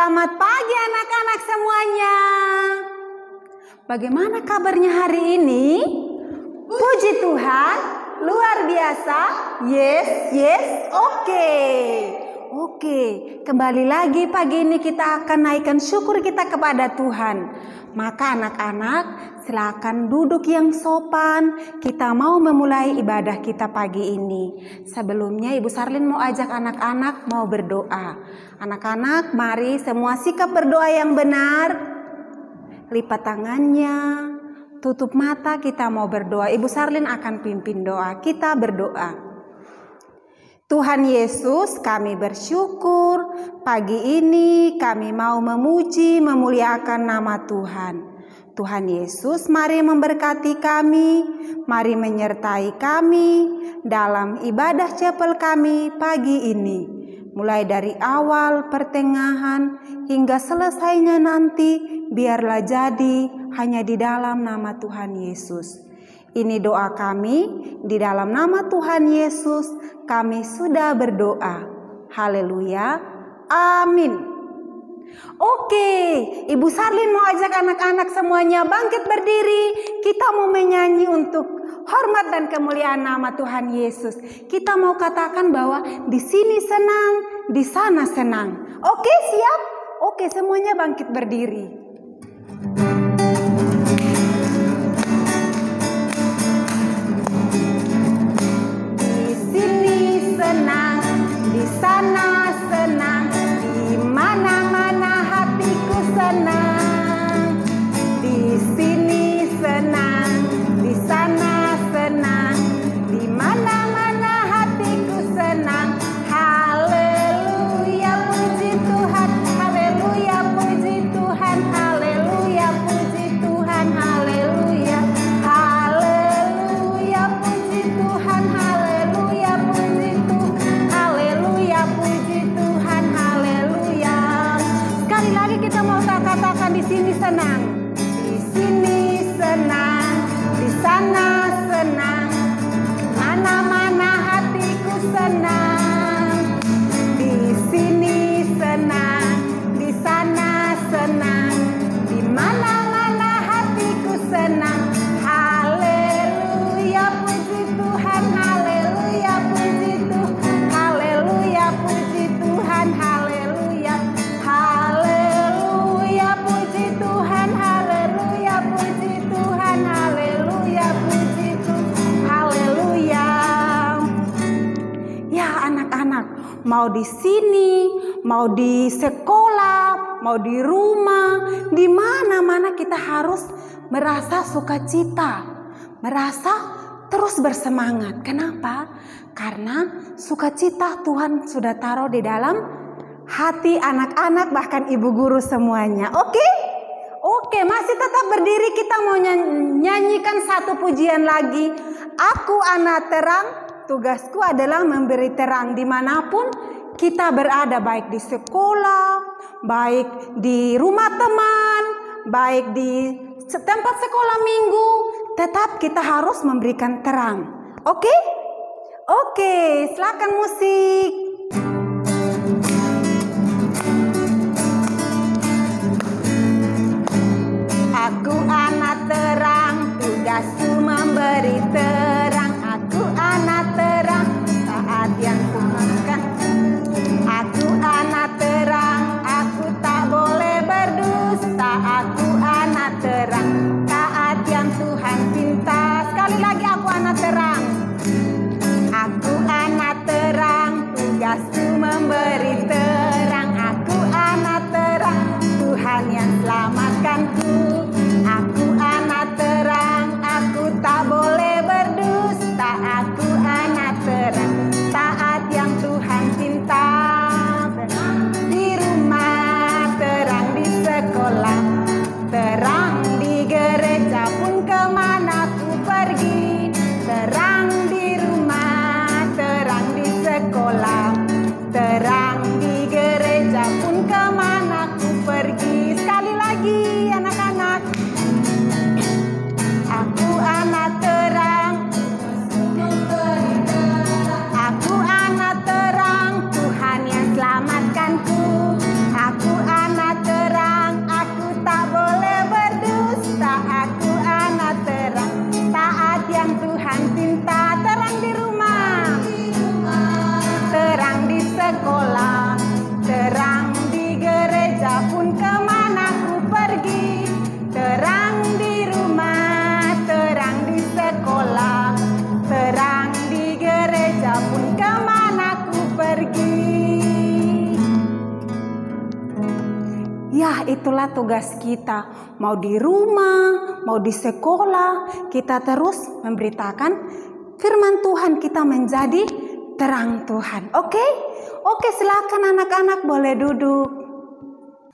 Selamat pagi anak-anak semuanya. Bagaimana kabarnya hari ini? Puji Tuhan, luar biasa. Yes, oke. Kembali lagi pagi ini kita akan naikkan syukur kita kepada Tuhan. Maka anak-anak, silakan duduk yang sopan. Kita mau memulai ibadah kita pagi ini. Sebelumnya Ibu Sarlin mau ajak anak-anak mau berdoa. Anak-anak, mari semua sikap berdoa yang benar. Lipat tangannya, tutup mata, kita mau berdoa. Ibu Sarlin akan pimpin doa. Kita berdoa. Tuhan Yesus, kami bersyukur pagi ini kami mau memuji, memuliakan nama Tuhan. Tuhan Yesus, mari memberkati kami, mari menyertai kami dalam ibadah chapel kami pagi ini. Mulai dari awal, pertengahan, hingga selesainya nanti, biarlah jadi hanya di dalam nama Tuhan Yesus. Ini doa kami, di dalam nama Tuhan Yesus, kami sudah berdoa. Haleluya, amin. Oke, Ibu Sarlin mau ajak anak-anak semuanya bangkit berdiri. Kita mau menyanyi untuk hormat dan kemuliaan nama Tuhan Yesus. Kita mau katakan bahwa di sini senang, di sana senang. Oke, siap? Oke, semuanya bangkit berdiri. Senang, di sana senang, di mana-mana hatiku senang. Di sini senang, di sana senang, di mana-mana hatiku senang. Haleluya, puji Tuhan, haleluya, puji Tuhan, haleluya, puji Tuhan, haleluya. Haleluya, puji Tuhan, haleluya, puji Tuhan, haleluya. Sekali lagi kita mau katakan di sini senang. Di sini senang, di sana senang, mana-mana hatiku senang. Di sini senang, di sana senang, di mana-mana hatiku senang. Haleluya, puji Tuhan, haleluya, puji Tuhan, haleluya, puji Tuhan, haleluya. Haleluya, puji Tuhan, haleluya, puji Tuhan, haleluya, puji Tuhan, haleluya. Ya anak-anak, mau di sini, mau di sekolah, mau di rumah, di mana-mana kita harus merasa sukacita, merasa terus bersemangat. Kenapa? Karena sukacita Tuhan sudah taruh di dalam hati anak-anak, bahkan ibu guru semuanya. Oke, masih tetap berdiri. Kita mau nyanyikan satu pujian lagi. Aku anak terang, tugasku adalah memberi terang dimanapun kita berada, baik di sekolah, baik di rumah teman, baik di tempat sekolah minggu, tetap kita harus memberikan terang. Oke, silakan musik. Aku anak terang, tugasku memberi terang. Aku anak terang, saat yang kumakan. Aku anak terang, aku tak boleh berdusta. Aku anak terang, taat yang Tuhan pinta. Sekali lagi, aku anak terang. Aku anak terang, tugasku memberi terang. Aku anak terang, Tuhan yang selamatkanku. Aku anak terang, aku tak boleh berdusta. Aku anak terang, taat yang Tuhan cinta. Di rumah terang, di sekolah terang, di gereja pun kemana ku pergi. Terang di rumah, terang di sekolah, terang di itulah tugas kita. Mau di rumah, mau di sekolah, kita terus memberitakan firman Tuhan, kita menjadi terang Tuhan. Oke, silakan anak-anak boleh duduk.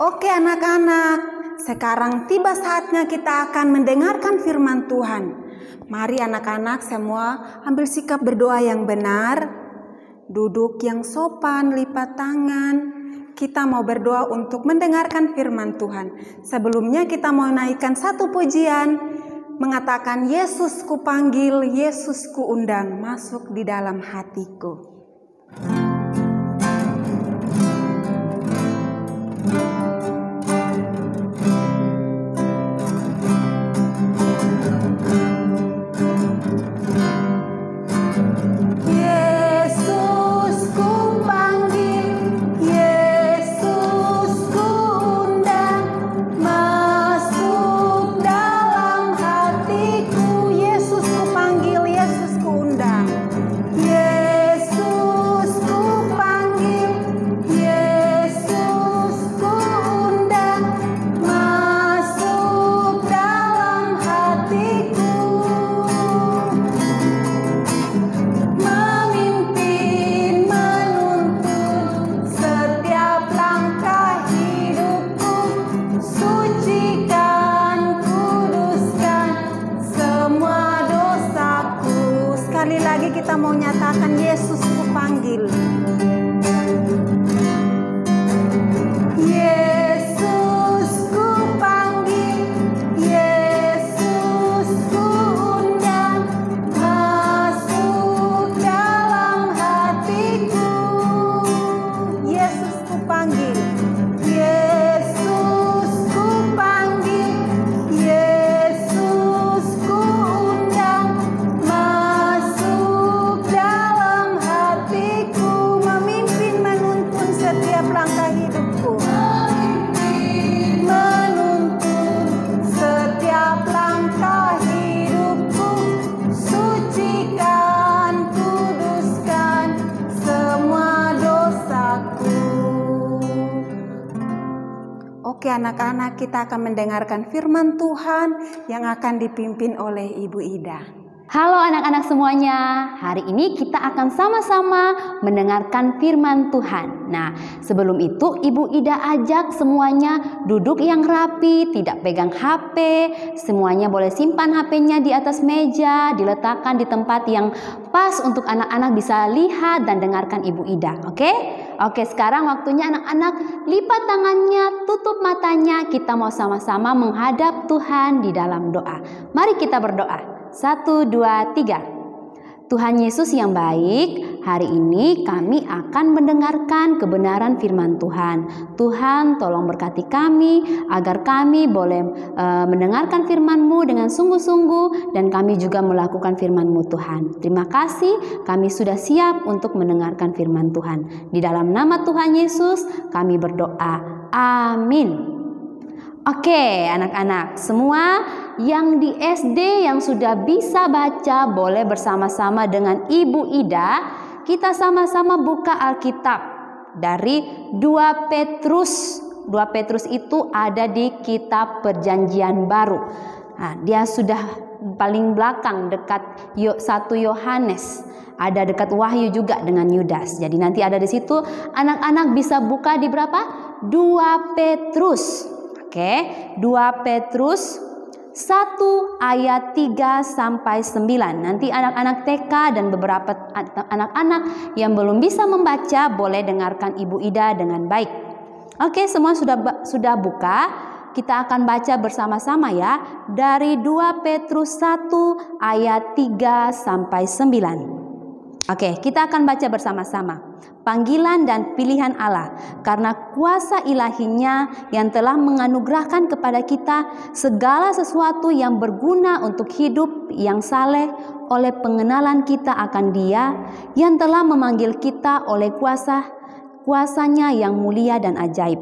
Oke anak-anak, sekarang tiba saatnya kita akan mendengarkan firman Tuhan. Mari anak-anak semua ambil sikap berdoa yang benar. Duduk yang sopan, lipat tangan. Kita mau berdoa untuk mendengarkan firman Tuhan. Sebelumnya kita mau naikkan satu pujian, mengatakan, Yesus ku panggil, Yesus ku undang, masuk di dalam hatiku. Kita mau nyatakan Yesus ku panggil. Yesus ku panggil, Yesus ku undang, masuk dalam hatiku. Yesus ku panggil, Yesus ku panggil, Yesus ku undang, masuk dalam hatiku, memimpin menuntun setiap langkah hidupku, menuntun setiap langkah hidupku, sucikan, kuduskan semua dosaku. Oke anak-anak, kita akan mendengarkan firman Tuhan yang akan dipimpin oleh Ibu Ida. Halo anak-anak semuanya, hari ini kita akan sama-sama mendengarkan firman Tuhan. Nah, sebelum itu Ibu Ida ajak semuanya duduk yang rapi, tidak pegang HP. Semuanya boleh simpan HP-nya di atas meja, diletakkan di tempat yang pas untuk anak-anak bisa lihat dan dengarkan Ibu Ida. Oke, sekarang waktunya anak-anak lipat tangannya, tutup matanya. Kita mau sama-sama menghadap Tuhan di dalam doa. Mari kita berdoa. 1, 2, 3. Tuhan Yesus yang baik, hari ini kami akan mendengarkan kebenaran firman Tuhan. Tuhan tolong berkati kami agar kami boleh mendengarkan firman-Mu dengan sungguh-sungguh dan kami juga melakukan firman-Mu Tuhan. Terima kasih, kami sudah siap untuk mendengarkan firman Tuhan. Di dalam nama Tuhan Yesus kami berdoa. Amin. Oke anak-anak semua yang di SD yang sudah bisa baca boleh bersama-sama dengan Ibu Ida. Kita sama-sama buka Alkitab dari 2 Petrus. 2 Petrus itu ada di kitab Perjanjian Baru. Nah, dia sudah paling belakang dekat 1 Yohanes. Ada dekat Wahyu juga dengan Yudas. Jadi nanti ada di situ. Anak-anak bisa buka di berapa? 2 Petrus. Oke, 2 Petrus 1 ayat 3 sampai 9. Nanti anak-anak TK dan beberapa anak-anak yang belum bisa membaca boleh dengarkan Ibu Ida dengan baik. Oke, semua sudah buka. Kita akan baca bersama-sama ya dari 2 Petrus 1 ayat 3 sampai 9. Oke, kita akan baca bersama-sama. Panggilan dan pilihan Allah, karena kuasa ilahinya yang telah menganugerahkan kepada kita segala sesuatu yang berguna untuk hidup yang saleh oleh pengenalan kita akan Dia yang telah memanggil kita oleh kuasanya yang mulia dan ajaib.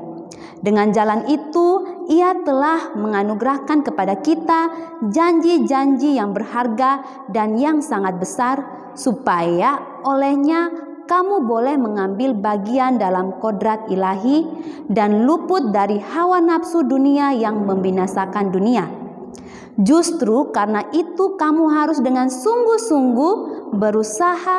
Dengan jalan itu, Ia telah menganugerahkan kepada kita janji-janji yang berharga dan yang sangat besar, supaya olehnya kamu boleh mengambil bagian dalam kodrat ilahi dan luput dari hawa nafsu dunia yang membinasakan dunia. Justru karena itu kamu harus dengan sungguh-sungguh berusaha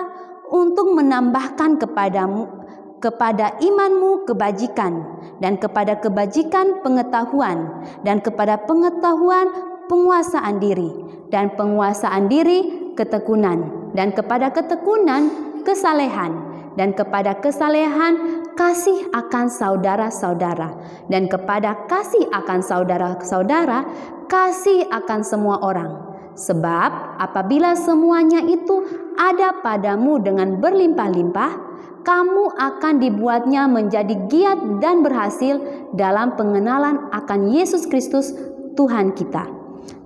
untuk menambahkan kepada imanmu kebajikan, dan kepada kebajikan pengetahuan, dan kepada pengetahuan penguasaan diri, dan penguasaan diri ketekunan, dan kepada ketekunan kesalehan, dan kepada kesalehan kasih akan saudara-saudara, dan kepada kasih akan saudara-saudara kasih akan semua orang. Sebab apabila semuanya itu ada padamu dengan berlimpah-limpah, kamu akan dibuatnya menjadi giat dan berhasil dalam pengenalan akan Yesus Kristus Tuhan kita.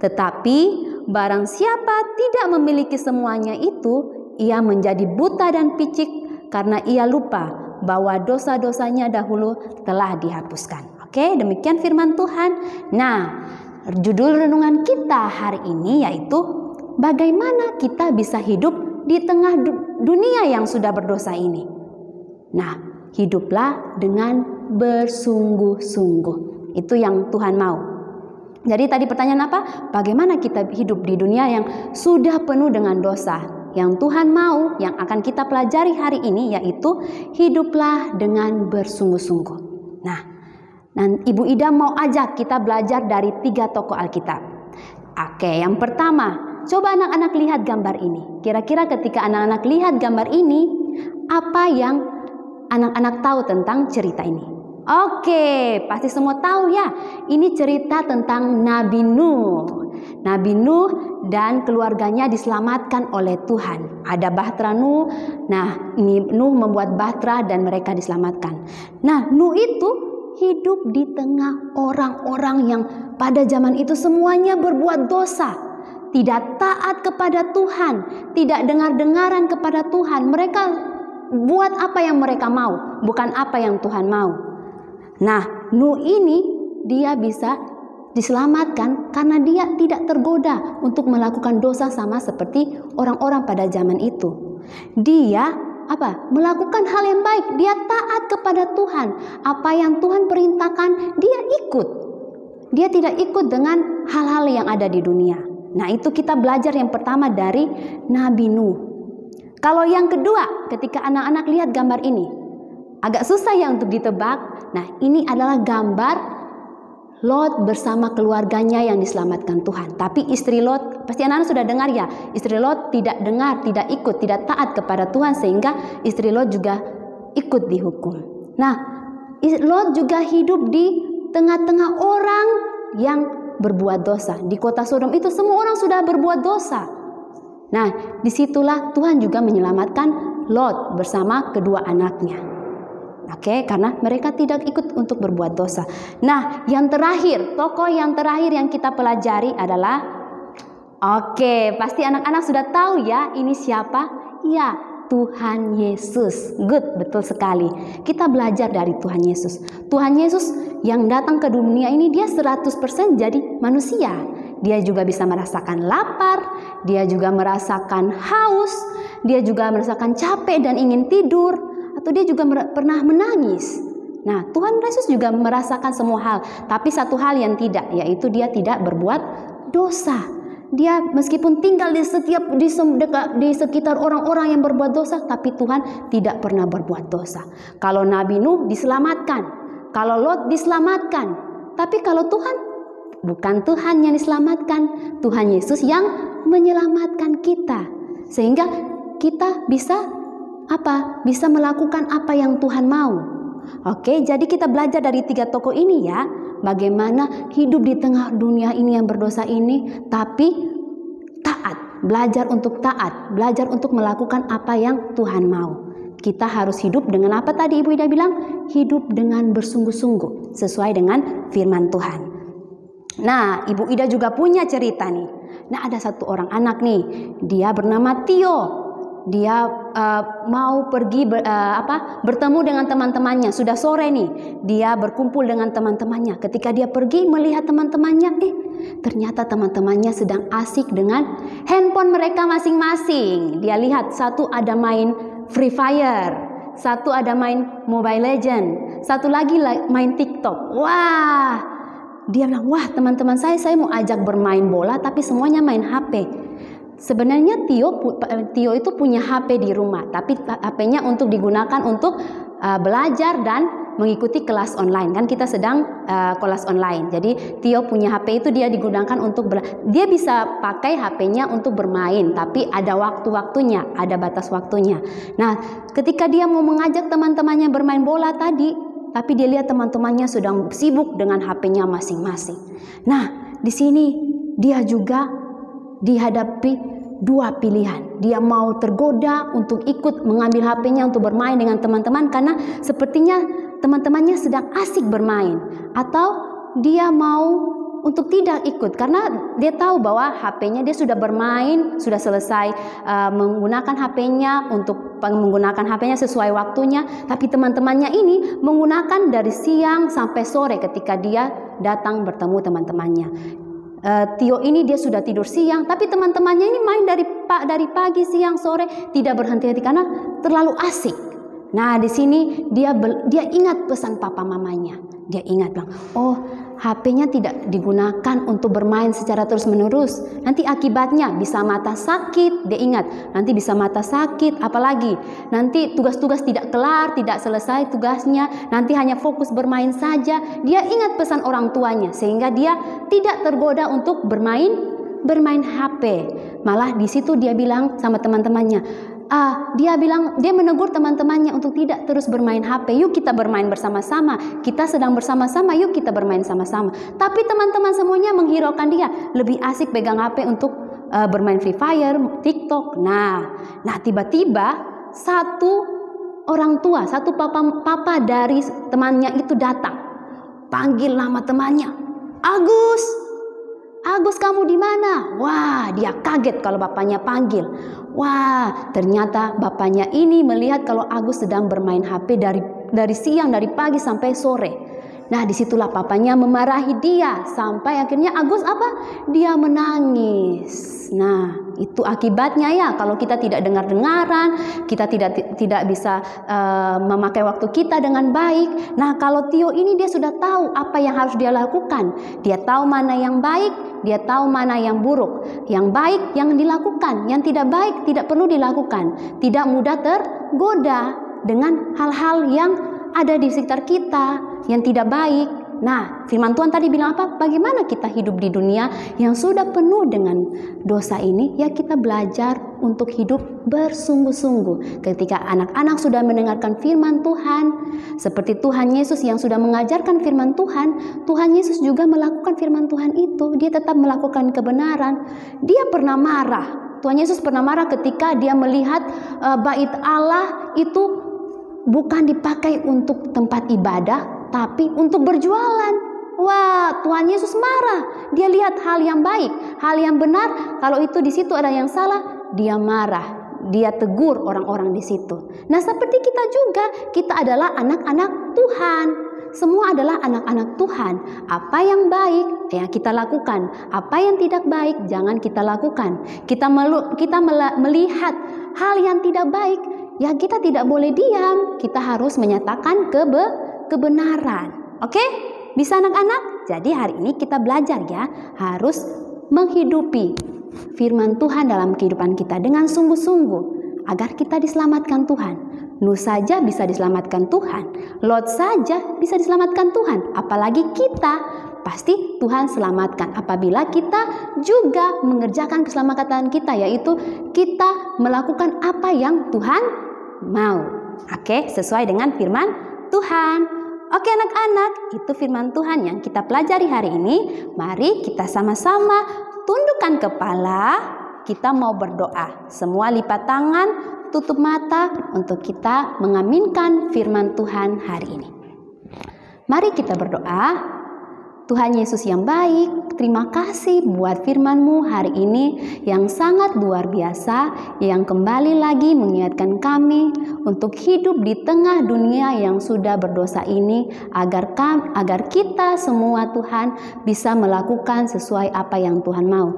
Tetapi barang siapa tidak memiliki semuanya itu, ia menjadi buta dan picik karena ia lupa bahwa dosa-dosanya dahulu telah dihapuskan. Oke, demikian firman Tuhan. Nah, judul renungan kita hari ini yaitu bagaimana kita bisa hidup di tengah dunia yang sudah berdosa ini. Nah, hiduplah dengan bersungguh-sungguh. Itu yang Tuhan mau. Jadi tadi pertanyaan apa? Bagaimana kita hidup di dunia yang sudah penuh dengan dosa? Yang Tuhan mau, yang akan kita pelajari hari ini yaitu hiduplah dengan bersungguh-sungguh. Nah, Ibu Ida mau ajak kita belajar dari 3 tokoh Alkitab. Oke, yang pertama, coba anak-anak lihat gambar ini. Kira-kira ketika anak-anak lihat gambar ini, apa yang anak-anak tahu tentang cerita ini? Oke, pasti semua tahu ya. Ini cerita tentang Nabi Nuh. Nabi Nuh dan keluarganya diselamatkan oleh Tuhan. Ada bahtera Nuh. Nah, Nuh membuat bahtera dan mereka diselamatkan. Nah, Nuh itu hidup di tengah orang-orang yang pada zaman itu semuanya berbuat dosa. Tidak taat kepada Tuhan. Tidak dengar-dengaran kepada Tuhan. Mereka buat apa yang mereka mau, bukan apa yang Tuhan mau. Nah, Nuh ini dia bisa diselamatkan karena dia tidak tergoda untuk melakukan dosa sama seperti orang-orang pada zaman itu. Dia melakukan hal yang baik, dia taat kepada Tuhan. Apa yang Tuhan perintahkan, dia ikut. Dia tidak ikut dengan hal-hal yang ada di dunia. Nah, itu kita belajar yang pertama dari Nabi Nuh. Kalau yang kedua, ketika anak-anak lihat gambar ini, agak susah ya untuk ditebak. Nah, ini adalah gambar Lot bersama keluarganya yang diselamatkan Tuhan. Tapi istri Lot, pasti anak-anak sudah dengar ya, istri Lot tidak dengar, tidak ikut, tidak taat kepada Tuhan sehingga istri Lot juga ikut dihukum. Nah, Lot juga hidup di tengah-tengah orang yang berbuat dosa. Di kota Sodom itu semua orang sudah berbuat dosa. Nah, disitulah Tuhan juga menyelamatkan Lot bersama kedua anaknya. Oke, karena mereka tidak ikut untuk berbuat dosa. Nah, yang terakhir, tokoh yang terakhir yang kita pelajari adalah, pasti anak-anak sudah tahu ya, ini siapa? Ya, Tuhan Yesus. Good, betul sekali. Kita belajar dari Tuhan Yesus. Tuhan Yesus yang datang ke dunia ini, dia 100% jadi manusia. Dia juga bisa merasakan lapar, dia juga merasakan haus, dia juga merasakan capek dan ingin tidur, atau dia juga pernah menangis. Nah, Tuhan Yesus juga merasakan semua hal, tapi satu hal yang tidak, yaitu dia tidak berbuat dosa. Dia meskipun tinggal di sekitar orang-orang yang berbuat dosa, tapi Tuhan tidak pernah berbuat dosa. Kalau Nabi Nuh diselamatkan, kalau Lot diselamatkan, tapi kalau Tuhan, bukan Tuhan yang diselamatkan, Tuhan Yesus yang menyelamatkan kita. Sehingga kita bisa bisa melakukan apa yang Tuhan mau. Oke, jadi kita belajar dari 3 tokoh ini ya. Bagaimana hidup di tengah dunia ini yang berdosa ini, tapi taat. Belajar untuk taat, belajar untuk melakukan apa yang Tuhan mau. Kita harus hidup dengan apa tadi Ibu Ida bilang? Hidup dengan bersungguh-sungguh, sesuai dengan firman Tuhan. Nah, Ibu Ida juga punya cerita nih. Nah, ada satu orang anak nih, dia bernama Tio. Dia mau pergi bertemu dengan teman-temannya. Sudah sore nih, dia berkumpul dengan teman-temannya. Ketika dia pergi melihat teman-temannya, ternyata teman-temannya sedang asik dengan handphone mereka masing-masing. Dia lihat satu ada main Free Fire, satu ada main Mobile Legend, satu lagi main TikTok. Wah, dia bilang, wah teman-teman saya mau ajak bermain bola tapi semuanya main HP. Sebenarnya Tio itu punya HP di rumah, tapi HP-nya untuk digunakan untuk belajar dan mengikuti kelas online. Kan kita sedang kelas online. Jadi Tio punya HP itu dia digunakan untuk dia bisa pakai HP-nya untuk bermain, tapi ada waktu-waktunya, ada batas waktunya. Nah, ketika dia mau mengajak teman-temannya bermain bola tadi, tapi dia lihat teman-temannya sedang sibuk dengan HP-nya masing-masing. Nah, di sini dia juga dihadapi dua pilihan. Dia mau tergoda untuk ikut mengambil HP-nya untuk bermain dengan teman-teman karena sepertinya teman-temannya sedang asik bermain, atau dia mau untuk tidak ikut karena dia tahu bahwa HP-nya dia sudah bermain, sudah selesai menggunakan HP-nya untuk menggunakan HP-nya sesuai waktunya, tapi teman-temannya ini menggunakan dari siang sampai sore ketika dia datang bertemu teman-temannya. Tio ini dia sudah tidur siang, tapi teman-temannya ini main dari pagi, siang, sore, tidak berhenti-henti karena terlalu asik. Nah, di sini dia ingat pesan papa mamanya. Dia ingat bilang, oh HP-nya tidak digunakan untuk bermain secara terus-menerus. Nanti akibatnya bisa mata sakit. Dia ingat, nanti bisa mata sakit. Apalagi nanti tugas-tugas tidak kelar, tidak selesai tugasnya. Nanti hanya fokus bermain saja. Dia ingat pesan orang tuanya sehingga dia tidak tergoda untuk bermain HP. Malah di situ dia bilang sama teman-temannya, dia menegur teman-temannya untuk tidak terus bermain HP. Yuk kita bermain bersama-sama. Kita sedang bersama-sama, yuk kita bermain sama-sama. Tapi teman-teman semuanya menghiraukan dia. Lebih asik pegang HP untuk bermain Free Fire, TikTok. Nah tiba-tiba satu orang tua, satu papa dari temannya itu datang. Panggil nama temannya. Agus, kamu di mana? Wah, dia kaget kalau bapaknya panggil. Wah, ternyata bapaknya ini melihat kalau Agus sedang bermain HP dari siang, dari pagi sampai sore. Nah, disitulah papanya memarahi dia sampai akhirnya Agus dia menangis. Nah, itu akibatnya ya kalau kita tidak dengar-dengaran, kita tidak bisa memakai waktu kita dengan baik. Nah, kalau Tio ini dia sudah tahu apa yang harus dia lakukan. Dia tahu mana yang baik, dia tahu mana yang buruk. Yang baik yang dilakukan, yang tidak baik tidak perlu dilakukan. Tidak mudah tergoda dengan hal-hal yang ada di sekitar kita yang tidak baik. Nah, firman Tuhan tadi bilang apa? Bagaimana kita hidup di dunia yang sudah penuh dengan dosa ini? Ya, kita belajar untuk hidup bersungguh-sungguh. Ketika anak-anak sudah mendengarkan firman Tuhan, seperti Tuhan Yesus yang sudah mengajarkan firman Tuhan, Tuhan Yesus juga melakukan firman Tuhan itu. Dia tetap melakukan kebenaran. Dia pernah marah. Tuhan Yesus pernah marah ketika dia melihat bait Allah itu bukan dipakai untuk tempat ibadah, tapi untuk berjualan. Wah, Tuhan Yesus marah. Dia lihat hal yang baik, hal yang benar. Kalau itu di situ ada yang salah, dia marah. Dia tegur orang-orang di situ. Nah, seperti kita juga, kita adalah anak-anak Tuhan. Semua adalah anak-anak Tuhan. Apa yang baik, ya kita lakukan. Apa yang tidak baik, jangan kita lakukan. Kita melihat hal yang tidak baik, ya kita tidak boleh diam. Kita harus menyatakan kebenaran. Oke? Bisa anak-anak? Jadi hari ini kita belajar ya, harus menghidupi firman Tuhan dalam kehidupan kita dengan sungguh-sungguh agar kita diselamatkan Tuhan. Nuh saja bisa diselamatkan Tuhan, Lot saja bisa diselamatkan Tuhan, apalagi kita. Pasti Tuhan selamatkan apabila kita juga mengerjakan keselamatan kita, yaitu kita melakukan apa yang Tuhan mau. Oke, sesuai dengan firman Tuhan. Oke anak-anak, itu firman Tuhan yang kita pelajari hari ini. Mari kita sama-sama tundukkan kepala, kita mau berdoa. Semua lipat tangan, tutup mata untuk kita mengaminkan firman Tuhan hari ini. Mari kita berdoa. Tuhan Yesus yang baik, terima kasih buat firman-Mu hari ini yang sangat luar biasa, yang kembali lagi mengingatkan kami untuk hidup di tengah dunia yang sudah berdosa ini, agar kita semua Tuhan bisa melakukan sesuai apa yang Tuhan mau.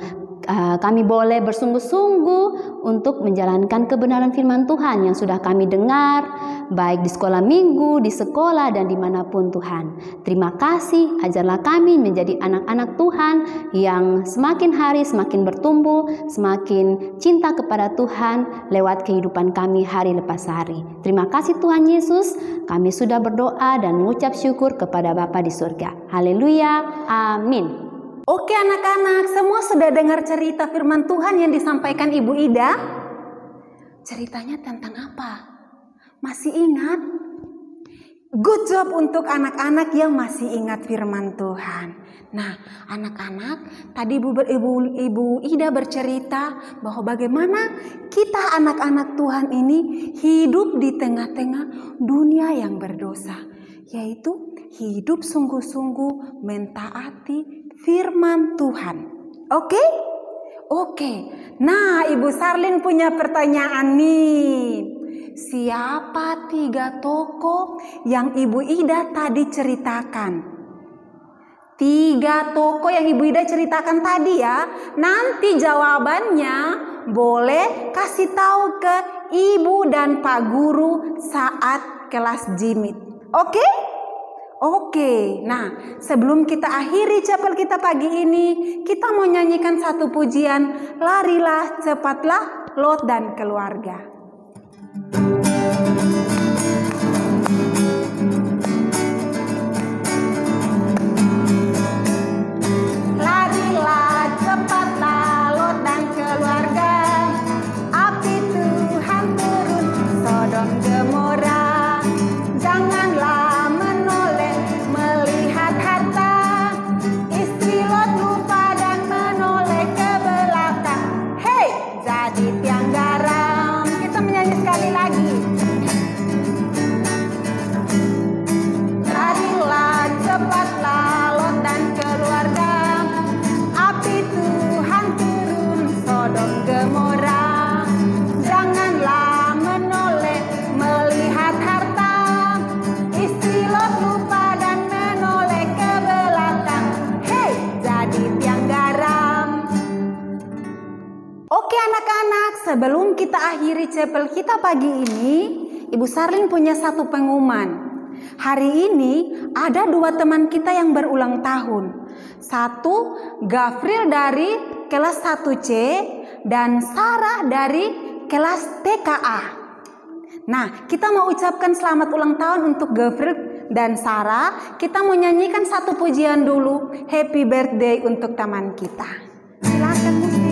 kami boleh bersungguh-sungguh untuk menjalankan kebenaran firman Tuhan yang sudah kami dengar, baik di sekolah minggu, di sekolah, dan dimanapun Tuhan. Terima kasih, ajarlah kami menjadi anak-anak Tuhan yang semakin hari semakin bertumbuh, semakin cinta kepada Tuhan lewat kehidupan kami hari lepas hari. Terima kasih Tuhan Yesus, kami sudah berdoa dan mengucap syukur kepada Bapa di surga. Haleluya, amin. Oke anak-anak, semua sudah dengar cerita firman Tuhan yang disampaikan Ibu Ida? Ceritanya tentang apa? Masih ingat? Good job untuk anak-anak yang masih ingat firman Tuhan. Nah, anak-anak, tadi Ibu Ida bercerita bahwa bagaimana kita anak-anak Tuhan ini hidup di tengah-tengah dunia yang berdosa, yaitu hidup sungguh-sungguh mentaati firman Tuhan. Oke? Oke. Nah, Ibu Sarlin punya pertanyaan nih. Siapa 3 tokoh yang Ibu Ida tadi ceritakan? 3 tokoh yang Ibu Ida ceritakan tadi ya. Nanti jawabannya boleh kasih tahu ke Ibu dan Pak Guru saat kelas jimit. Oke? Oke, nah sebelum kita akhiri chapel kita pagi ini, kita mau nyanyikan satu pujian, Larilah Cepatlah Lot dan Keluarga. Larilah cepatlah Lot dan keluarga, api Tuhan turun Sodom Gomora. Janganlah sebelum kita akhiri chapel kita pagi ini, Ibu Sarlin punya satu pengumuman. Hari ini ada 2 teman kita yang berulang tahun. Satu, Gafril dari kelas 1C dan Sarah dari kelas TKA. Nah, kita mau ucapkan selamat ulang tahun untuk Gafril dan Sarah. Kita mau nyanyikan satu pujian dulu, Happy Birthday untuk teman kita. Silakan musik.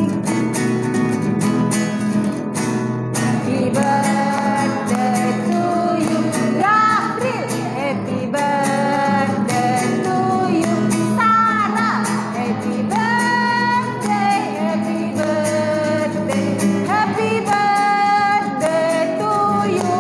Happy birthday to you, Gafril. Happy birthday to you, Sarah. Happy birthday, happy birthday, happy birthday to you.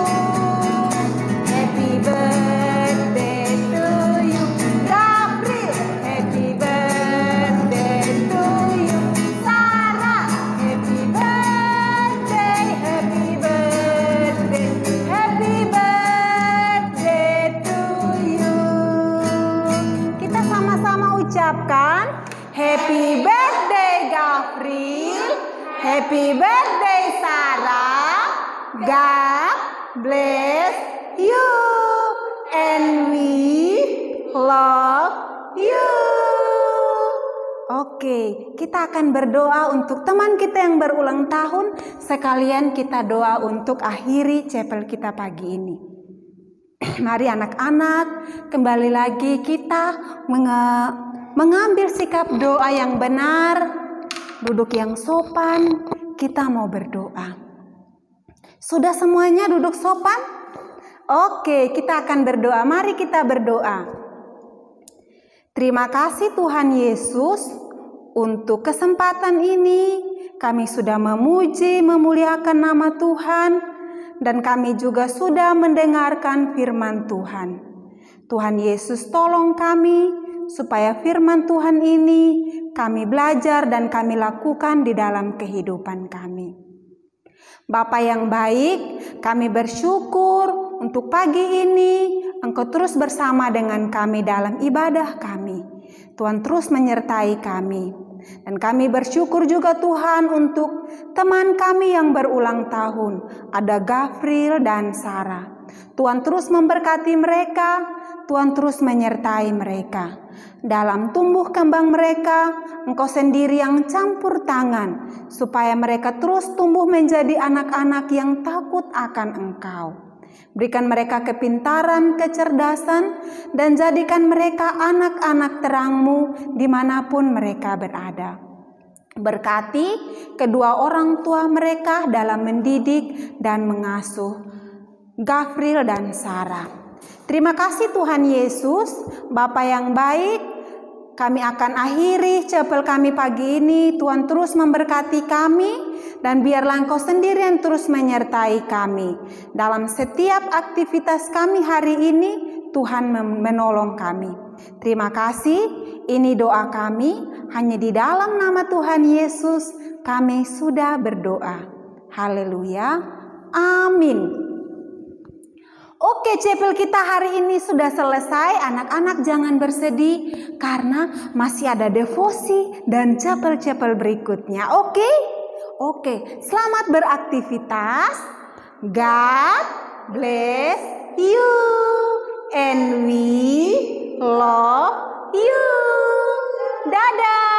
Happy birthday to you, Gafril. Happy birthday to you, Sarah. Happy birthday, happy birthday, happy birthday to you. Kita sama-sama ucapkan Happy birthday Gafril, Happy birthday Sarah. God bless you and we love you. Oke, kita akan berdoa untuk teman kita yang berulang tahun. Sekalian kita doa untuk akhiri chapel kita pagi ini. Mari anak-anak, kembali lagi kita mengambil sikap doa yang benar, duduk yang sopan, kita mau berdoa. Sudah semuanya duduk sopan? Oke, kita akan berdoa. Mari kita berdoa. Terima kasih Tuhan Yesus untuk kesempatan ini. Kami sudah memuji, memuliakan nama Tuhan, dan kami juga sudah mendengarkan firman Tuhan. Tuhan Yesus tolong kami supaya firman Tuhan ini kami belajar dan kami lakukan di dalam kehidupan kami. Bapa yang baik, kami bersyukur untuk pagi ini Engkau terus bersama dengan kami dalam ibadah kami. Tuhan terus menyertai kami. Dan kami bersyukur juga Tuhan untuk teman kami yang berulang tahun. Ada Gafril dan Sarah. Tuhan terus memberkati mereka. Tuhan terus menyertai mereka. Dalam tumbuh kembang mereka, Engkau sendiri yang campur tangan, supaya mereka terus tumbuh menjadi anak-anak yang takut akan Engkau. Berikan mereka kepintaran, kecerdasan, dan jadikan mereka anak-anak terang-Mu dimanapun mereka berada. Berkati kedua orang tua mereka dalam mendidik dan mengasuh Gafril dan Sarah. Terima kasih Tuhan Yesus, Bapa yang baik. Kami akan akhiri cepel kami pagi ini. Tuhan terus memberkati kami dan biarlah Engkau sendiri yang terus menyertai kami. Dalam setiap aktivitas kami hari ini, Tuhan menolong kami. Terima kasih, ini doa kami. Hanya di dalam nama Tuhan Yesus kami sudah berdoa. Haleluya. Amin. Oke, cepel kita hari ini sudah selesai. Anak-anak jangan bersedih karena masih ada devosi dan cepel-cepel berikutnya. Oke, selamat beraktivitas. God bless you and we love you. Dadah.